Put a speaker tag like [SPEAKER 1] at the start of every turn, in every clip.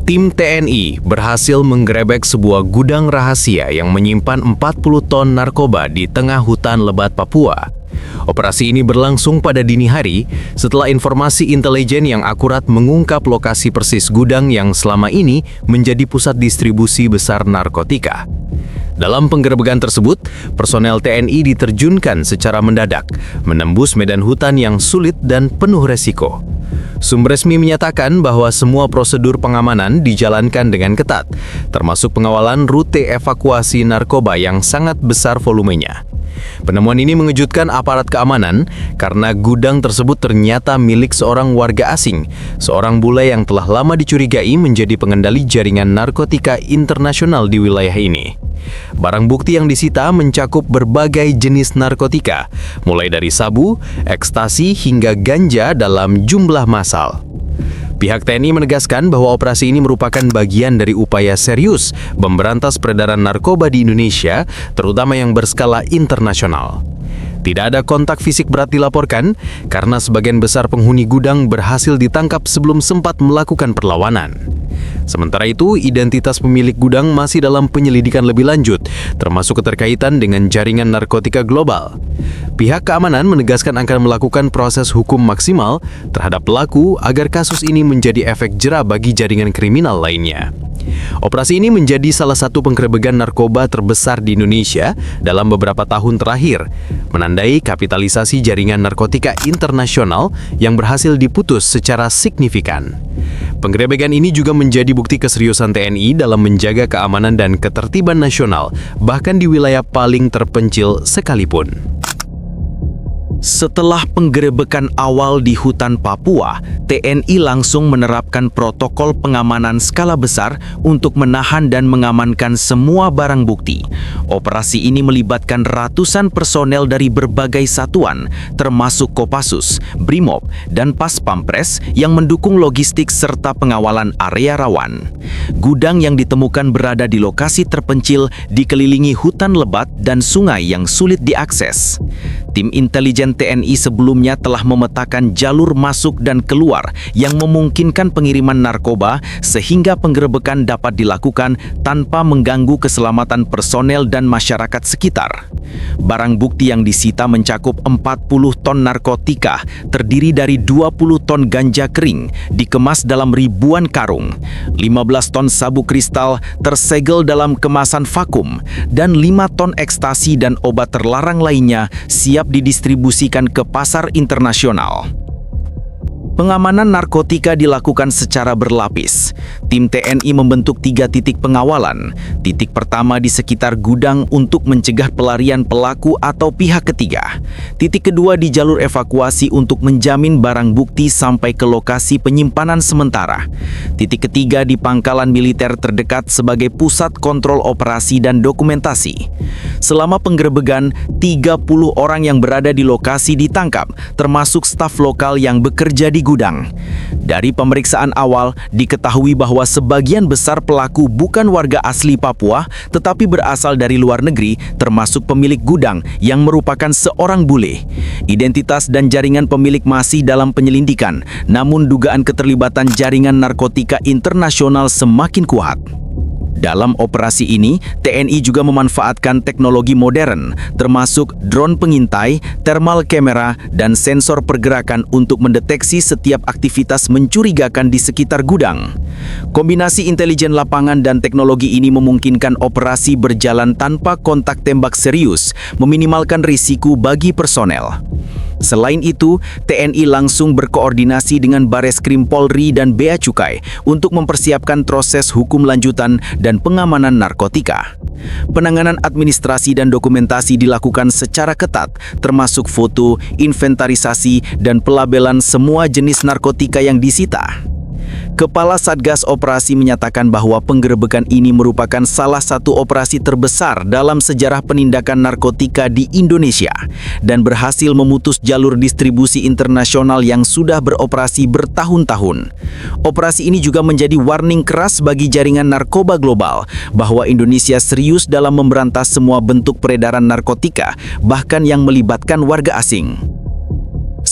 [SPEAKER 1] Tim TNI berhasil menggerebek sebuah gudang rahasia yang menyimpan 40 ton narkoba di tengah hutan lebat Papua. Operasi ini berlangsung pada dini hari setelah informasi intelijen yang akurat mengungkap lokasi persis gudang yang selama ini menjadi pusat distribusi besar narkotika. Dalam penggerebekan tersebut, personel TNI diterjunkan secara mendadak, menembus medan hutan yang sulit dan penuh resiko. Sumber resmi menyatakan bahwa semua prosedur pengamanan dijalankan dengan ketat, termasuk pengawalan rute evakuasi narkoba yang sangat besar volumenya. Penemuan ini mengejutkan aparat keamanan karena gudang tersebut ternyata milik seorang warga asing, seorang bule yang telah lama dicurigai menjadi pengendali jaringan narkotika internasional di wilayah ini. Barang bukti yang disita mencakup berbagai jenis narkotika, mulai dari sabu, ekstasi hingga ganja dalam jumlah massal. Pihak TNI menegaskan bahwa operasi ini merupakan bagian dari upaya serius memberantas peredaran narkoba di Indonesia, terutama yang berskala internasional. Tidak ada kontak fisik berat dilaporkan karena sebagian besar penghuni gudang berhasil ditangkap sebelum sempat melakukan perlawanan. Sementara itu, identitas pemilik gudang masih dalam penyelidikan lebih lanjut, termasuk keterkaitan dengan jaringan narkotika global. Pihak keamanan menegaskan akan melakukan proses hukum maksimal terhadap pelaku agar kasus ini menjadi efek jera bagi jaringan kriminal lainnya. Operasi ini menjadi salah satu penggerebekan narkoba terbesar di Indonesia dalam beberapa tahun terakhir, menandai kapitalisasi jaringan narkotika internasional yang berhasil diputus secara signifikan. Penggerebekan ini juga menjadi bukti keseriusan TNI dalam menjaga keamanan dan ketertiban nasional, bahkan di wilayah paling terpencil sekalipun.
[SPEAKER 2] Setelah penggerebekan awal di hutan Papua, TNI langsung menerapkan protokol pengamanan skala besar untuk menahan dan mengamankan semua barang bukti. Operasi ini melibatkan ratusan personel dari berbagai satuan, termasuk Kopassus, Brimob, dan Pas Pampres yang mendukung logistik serta pengawalan area rawan. Gudang yang ditemukan berada di lokasi terpencil, dikelilingi hutan lebat dan sungai yang sulit diakses. Tim intelijen TNI sebelumnya telah memetakan jalur masuk dan keluar yang memungkinkan pengiriman narkoba sehingga penggerebekan dapat dilakukan tanpa mengganggu keselamatan personel dan masyarakat sekitar. Barang bukti yang disita mencakup 40 ton narkotika, terdiri dari 20 ton ganja kering, dikemas dalam ribuan karung, 15 ton sabu kristal tersegel dalam kemasan vakum, dan 5 ton ekstasi dan obat terlarang lainnya siap didistribusikan ke pasar internasional. Pengamanan narkotika dilakukan secara berlapis. Tim TNI membentuk 3 titik pengawalan. Titik pertama di sekitar gudang untuk mencegah pelarian pelaku atau pihak ketiga. Titik kedua di jalur evakuasi untuk menjamin barang bukti sampai ke lokasi penyimpanan sementara. Titik ketiga di pangkalan militer terdekat sebagai pusat kontrol operasi dan dokumentasi. Selama penggerebekan, 30 orang yang berada di lokasi ditangkap, termasuk staf lokal yang bekerja di gudang. Dari pemeriksaan awal, diketahui bahwa sebagian besar pelaku bukan warga asli Papua, tetapi berasal dari luar negeri, termasuk pemilik gudang yang merupakan seorang bule. Identitas dan jaringan pemilik masih dalam penyelidikan, namun dugaan keterlibatan jaringan narkotika internasional semakin kuat. Dalam operasi ini, TNI juga memanfaatkan teknologi modern, termasuk drone pengintai, thermal kamera, dan sensor pergerakan untuk mendeteksi setiap aktivitas mencurigakan di sekitar gudang. Kombinasi intelijen lapangan dan teknologi ini memungkinkan operasi berjalan tanpa kontak tembak serius, meminimalkan risiko bagi personel. Selain itu, TNI langsung berkoordinasi dengan Bareskrim Polri dan Bea Cukai untuk mempersiapkan proses hukum lanjutan dan pengamanan narkotika. Penanganan administrasi dan dokumentasi dilakukan secara ketat, termasuk foto, inventarisasi, dan pelabelan semua jenis narkotika yang disita. Kepala Satgas Operasi menyatakan bahwa penggerebekan ini merupakan salah satu operasi terbesar dalam sejarah penindakan narkotika di Indonesia dan berhasil memutus jalur distribusi internasional yang sudah beroperasi bertahun-tahun. Operasi ini juga menjadi warning keras bagi jaringan narkoba global bahwa Indonesia serius dalam memberantas semua bentuk peredaran narkotika, bahkan yang melibatkan warga asing.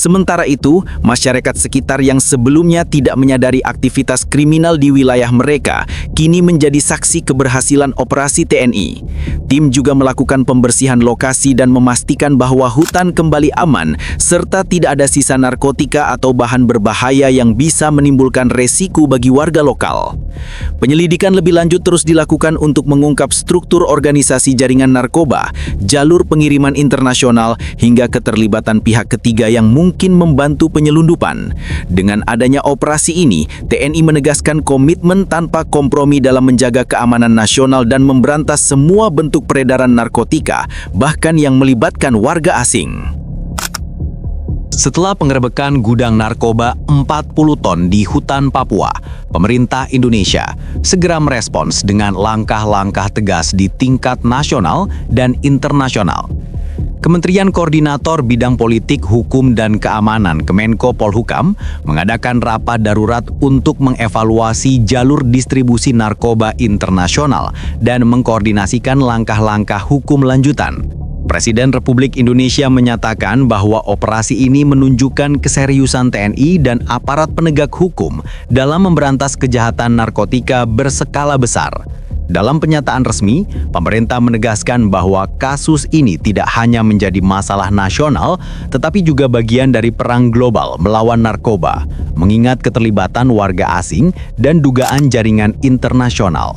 [SPEAKER 2] Sementara itu, masyarakat sekitar yang sebelumnya tidak menyadari aktivitas kriminal di wilayah mereka kini menjadi saksi keberhasilan operasi TNI. Tim juga melakukan pembersihan lokasi dan memastikan bahwa hutan kembali aman serta tidak ada sisa narkotika atau bahan berbahaya yang bisa menimbulkan resiko bagi warga lokal. Penyelidikan lebih lanjut terus dilakukan untuk mengungkap struktur organisasi jaringan narkoba, jalur pengiriman internasional, hingga keterlibatan pihak ketiga yang mungkin membantu penyelundupan. Dengan adanya operasi ini, TNI menegaskan komitmen tanpa kompromi dalam menjaga keamanan nasional dan memberantas semua bentuk peredaran narkotika, bahkan yang melibatkan warga asing.
[SPEAKER 1] Setelah penggerebekan gudang narkoba 40 ton di hutan Papua, pemerintah Indonesia segera merespons dengan langkah-langkah tegas di tingkat nasional dan internasional. Kementerian Koordinator Bidang Politik, Hukum, dan Keamanan Kemenko Polhukam mengadakan rapat darurat untuk mengevaluasi jalur distribusi narkoba internasional dan mengkoordinasikan langkah-langkah hukum lanjutan. Presiden Republik Indonesia menyatakan bahwa operasi ini menunjukkan keseriusan TNI dan aparat penegak hukum dalam memberantas kejahatan narkotika berskala besar. Dalam pernyataan resmi, pemerintah menegaskan bahwa kasus ini tidak hanya menjadi masalah nasional, tetapi juga bagian dari perang global melawan narkoba, mengingat keterlibatan warga asing dan dugaan jaringan internasional.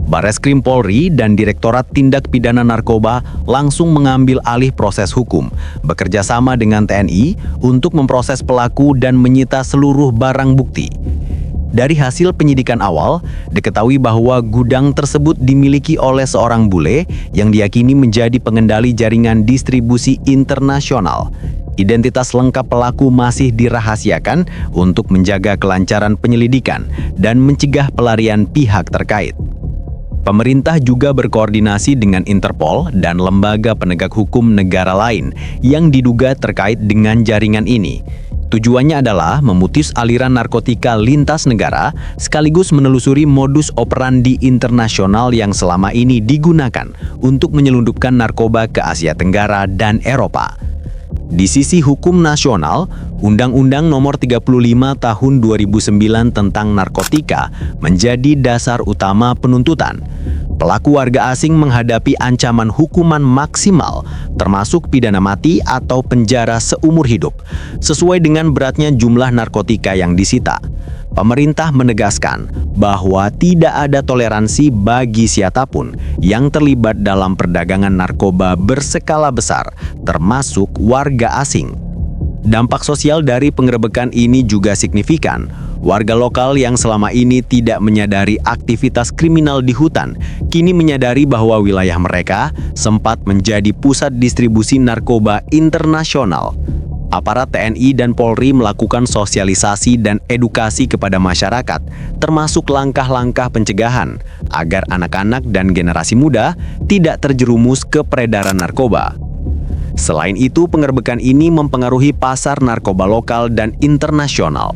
[SPEAKER 1] Bareskrim Polri dan Direktorat Tindak Pidana Narkoba langsung mengambil alih proses hukum, bekerja sama dengan TNI untuk memproses pelaku dan menyita seluruh barang bukti. Dari hasil penyidikan awal, diketahui bahwa gudang tersebut dimiliki oleh seorang bule yang diyakini menjadi pengendali jaringan distribusi internasional. Identitas lengkap pelaku masih dirahasiakan untuk menjaga kelancaran penyelidikan dan mencegah pelarian pihak terkait. Pemerintah juga berkoordinasi dengan Interpol dan lembaga penegak hukum negara lain yang diduga terkait dengan jaringan ini. Tujuannya adalah memutus aliran narkotika lintas negara sekaligus menelusuri modus operandi internasional yang selama ini digunakan untuk menyelundupkan narkoba ke Asia Tenggara dan Eropa. Di sisi hukum nasional, Undang-Undang Nomor 35 Tahun 2009 tentang narkotika menjadi dasar utama penuntutan. Pelaku warga asing menghadapi ancaman hukuman maksimal, termasuk pidana mati atau penjara seumur hidup, sesuai dengan beratnya jumlah narkotika yang disita. Pemerintah menegaskan bahwa tidak ada toleransi bagi siapapun yang terlibat dalam perdagangan narkoba berskala besar, termasuk warga asing. Dampak sosial dari penggerebekan ini juga signifikan. Warga lokal yang selama ini tidak menyadari aktivitas kriminal di hutan, kini menyadari bahwa wilayah mereka sempat menjadi pusat distribusi narkoba internasional. Aparat TNI dan Polri melakukan sosialisasi dan edukasi kepada masyarakat, termasuk langkah-langkah pencegahan, agar anak-anak dan generasi muda tidak terjerumus ke peredaran narkoba. Selain itu, penggerebekan ini mempengaruhi pasar narkoba lokal dan internasional.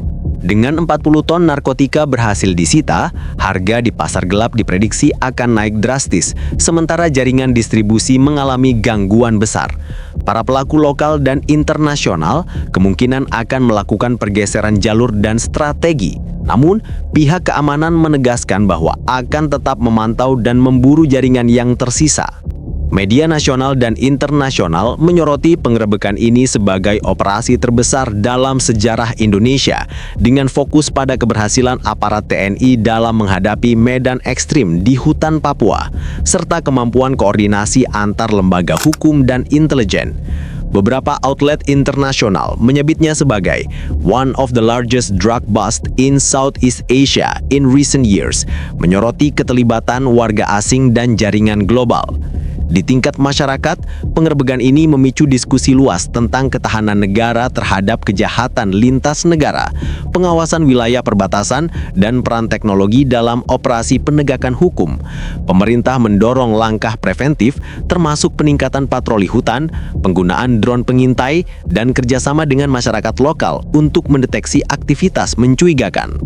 [SPEAKER 1] Dengan 40 ton narkotika berhasil disita, harga di pasar gelap diprediksi akan naik drastis, sementara jaringan distribusi mengalami gangguan besar. Para pelaku lokal dan internasional kemungkinan akan melakukan pergeseran jalur dan strategi. Namun, pihak keamanan menegaskan bahwa akan tetap memantau dan memburu jaringan yang tersisa. Media nasional dan internasional menyoroti penggerebekan ini sebagai operasi terbesar dalam sejarah Indonesia dengan fokus pada keberhasilan aparat TNI dalam menghadapi medan ekstrim di hutan Papua, serta kemampuan koordinasi antar lembaga hukum dan intelijen. Beberapa outlet internasional menyebutnya sebagai one of the largest drug bust in Southeast Asia in recent years, menyoroti keterlibatan warga asing dan jaringan global. Di tingkat masyarakat, penggerebekan ini memicu diskusi luas tentang ketahanan negara terhadap kejahatan lintas negara, pengawasan wilayah perbatasan, dan peran teknologi dalam operasi penegakan hukum. Pemerintah mendorong langkah preventif, termasuk peningkatan patroli hutan, penggunaan drone pengintai, dan kerjasama dengan masyarakat lokal untuk mendeteksi aktivitas mencurigakan.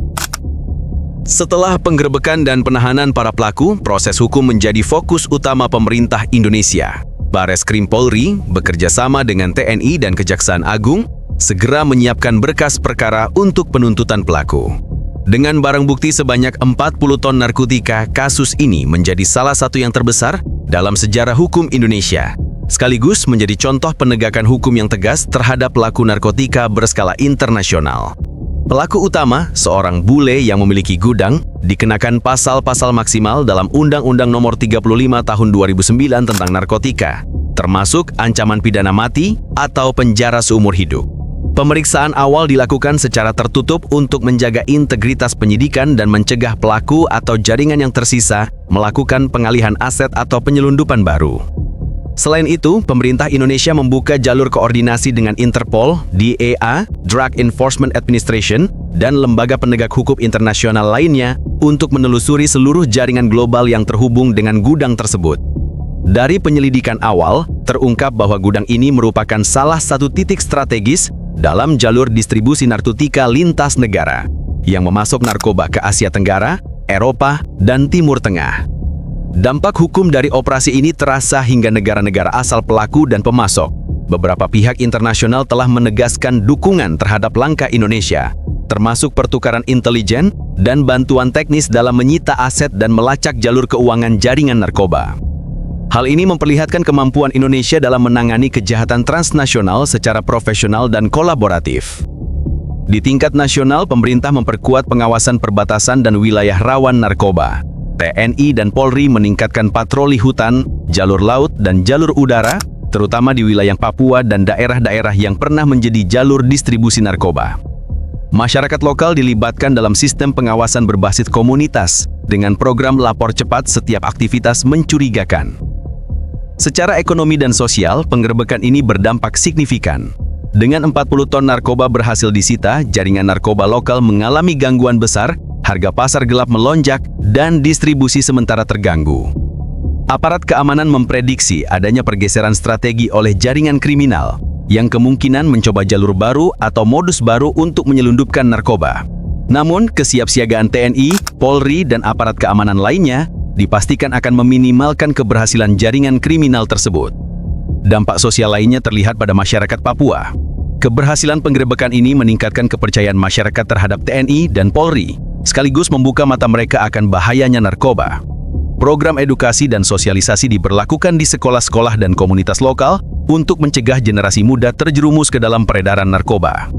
[SPEAKER 1] Setelah penggerebekan dan penahanan para pelaku, proses hukum menjadi fokus utama pemerintah Indonesia. Bareskrim Polri bekerja sama dengan TNI dan Kejaksaan Agung segera menyiapkan berkas perkara untuk penuntutan pelaku. Dengan barang bukti sebanyak 40 ton narkotika, kasus ini menjadi salah satu yang terbesar dalam sejarah hukum Indonesia, sekaligus menjadi contoh penegakan hukum yang tegas terhadap pelaku narkotika berskala internasional. Pelaku utama, seorang bule yang memiliki gudang, dikenakan pasal-pasal maksimal dalam Undang-Undang Nomor 35 Tahun 2009 tentang narkotika, termasuk ancaman pidana mati atau penjara seumur hidup. Pemeriksaan awal dilakukan secara tertutup untuk menjaga integritas penyidikan dan mencegah pelaku atau jaringan yang tersisa melakukan pengalihan aset atau penyelundupan baru. Selain itu, pemerintah Indonesia membuka jalur koordinasi dengan Interpol, DEA, Drug Enforcement Administration, dan lembaga penegak hukum internasional lainnya untuk menelusuri seluruh jaringan global yang terhubung dengan gudang tersebut. Dari penyelidikan awal, terungkap bahwa gudang ini merupakan salah satu titik strategis dalam jalur distribusi narkotika lintas negara yang memasok narkoba ke Asia Tenggara, Eropa, dan Timur Tengah. Dampak hukum dari operasi ini terasa hingga negara-negara asal pelaku dan pemasok. Beberapa pihak internasional telah menegaskan dukungan terhadap langkah Indonesia, termasuk pertukaran intelijen dan bantuan teknis dalam menyita aset dan melacak jalur keuangan jaringan narkoba. Hal ini memperlihatkan kemampuan Indonesia dalam menangani kejahatan transnasional secara profesional dan kolaboratif. Di tingkat nasional, pemerintah memperkuat pengawasan perbatasan dan wilayah rawan narkoba. TNI dan Polri meningkatkan patroli hutan, jalur laut, dan jalur udara, terutama di wilayah Papua dan daerah-daerah yang pernah menjadi jalur distribusi narkoba. Masyarakat lokal dilibatkan dalam sistem pengawasan berbasis komunitas dengan program lapor cepat setiap aktivitas mencurigakan. Secara ekonomi dan sosial, penggerebekan ini berdampak signifikan. Dengan 40 ton narkoba berhasil disita, jaringan narkoba lokal mengalami gangguan besar, harga pasar gelap melonjak, dan distribusi sementara terganggu. Aparat keamanan memprediksi adanya pergeseran strategi oleh jaringan kriminal yang kemungkinan mencoba jalur baru atau modus baru untuk menyelundupkan narkoba. Namun, kesiapsiagaan TNI, Polri, dan aparat keamanan lainnya dipastikan akan meminimalkan keberhasilan jaringan kriminal tersebut. Dampak sosial lainnya terlihat pada masyarakat Papua. Keberhasilan penggerebekan ini meningkatkan kepercayaan masyarakat terhadap TNI dan Polri, sekaligus membuka mata mereka akan bahayanya narkoba. Program edukasi dan sosialisasi diberlakukan di sekolah-sekolah dan komunitas lokal untuk mencegah generasi muda terjerumus ke dalam peredaran narkoba.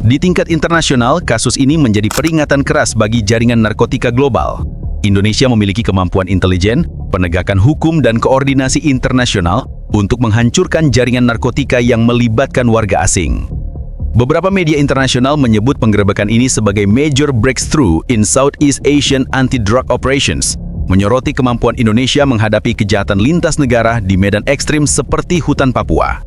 [SPEAKER 1] Di tingkat internasional, kasus ini menjadi peringatan keras bagi jaringan narkotika global. Indonesia memiliki kemampuan intelijen, penegakan hukum, dan koordinasi internasional untuk menghancurkan jaringan narkotika yang melibatkan warga asing. Beberapa media internasional menyebut penggerebekan ini sebagai major breakthrough in Southeast Asian anti-drug operations, menyoroti kemampuan Indonesia menghadapi kejahatan lintas negara di medan ekstrim seperti hutan Papua.